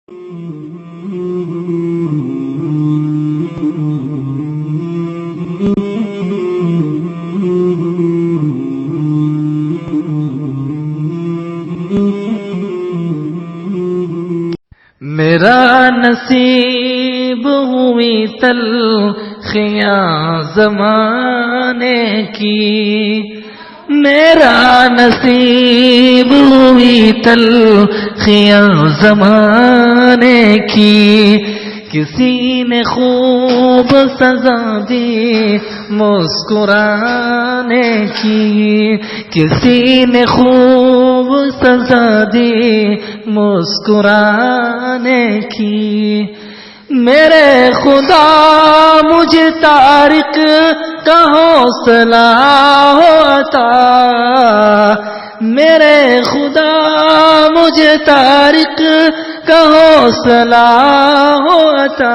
میرا نصیب ہوئی تلخیاں زمانے کی، میرا نصیب ہوئی تلخیاں زمانے کی، کسی نے خوب سزا دی مسکرانے کی، کسی نے خوب سزا دی مسکرانے کی۔ میرے خدا مجھے طارق کا حوصلہ ہوتا، میرے خدا مجھے طارق کا حوصلہ ہوتا،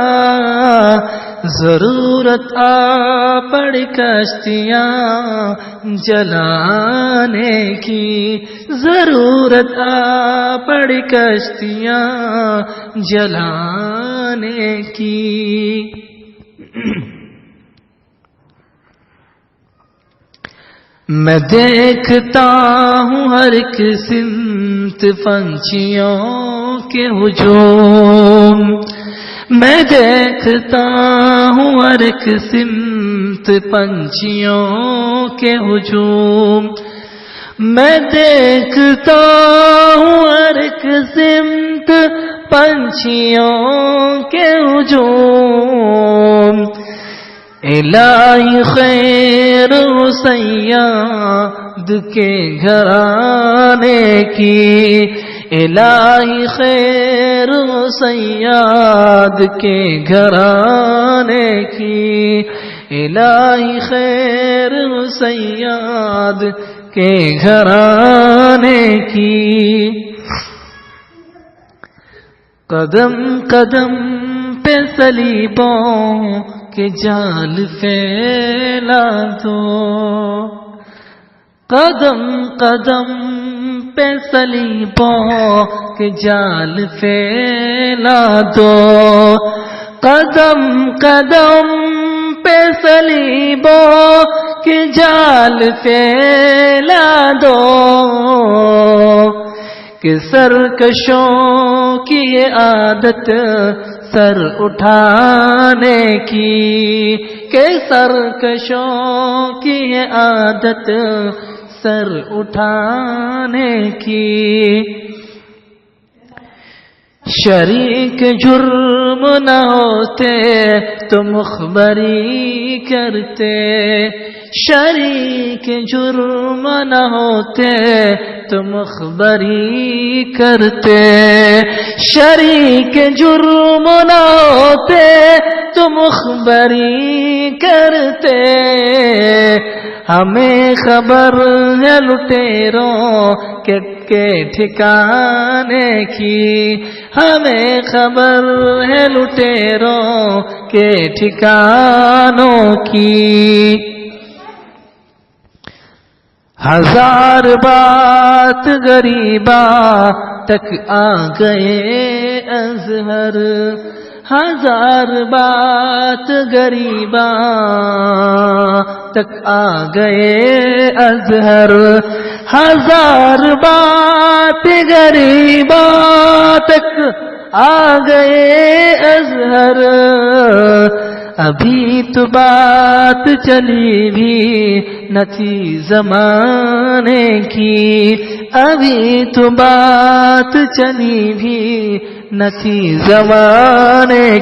ضرورت آ پڑی کشتیاں جلانے کی، ضرورت آ پڑی کشتیاں جلانے کی۔ میں دیکھتا ہوں ہر ایک سمت پنچھیوں کے ہجوم، میں دیکھتا ہوں ہر ایک سمت پنچھیوں کے ہجوم، میں دیکھتا ہوں ہر ایک سمت پنچھیوں کے ہجوم۔ الہی خیر سیاد کے گھرانے کی، الہی خیر سیاد کے گھرانے کی، الہی خیر سیاد کے گھرانے کی۔ قدم قدم پہ صلیبوں کے جال پھیلا دو، قدم قدم پہ صلیبوں کے جال پھیلا دو، قدم قدم پہ صلیبوں کے جال پھیلا دو، کہ سرکشوں کی یہ عادت سر اٹھانے کی، کہ سرکشوں کی یہ عادت سر اٹھانے کی۔ شریک جرم نہ ہوتے تو مخبری کرتے، شریک جرم نہ ہوتے تو مخبری کرتے، شریک جرم نہ ہوتے تو مخبری کرتے۔ ہمیں خبر ہے لٹیروں کے ٹھکانے کی، ہمیں خبر ہے لٹیروں کے ٹھکانوں کی۔ ہزار بات غریباں تک آ گئے اظہر، ہزار بات غریباں تک آ گئے اظہر، ہزار بات غریباں تک آ گئے اظہر۔ ابھی تو بات چلی بھی نہ تھی زمانے کی، ابھی تو بات چلی بھی نہ تھی زمانے کی۔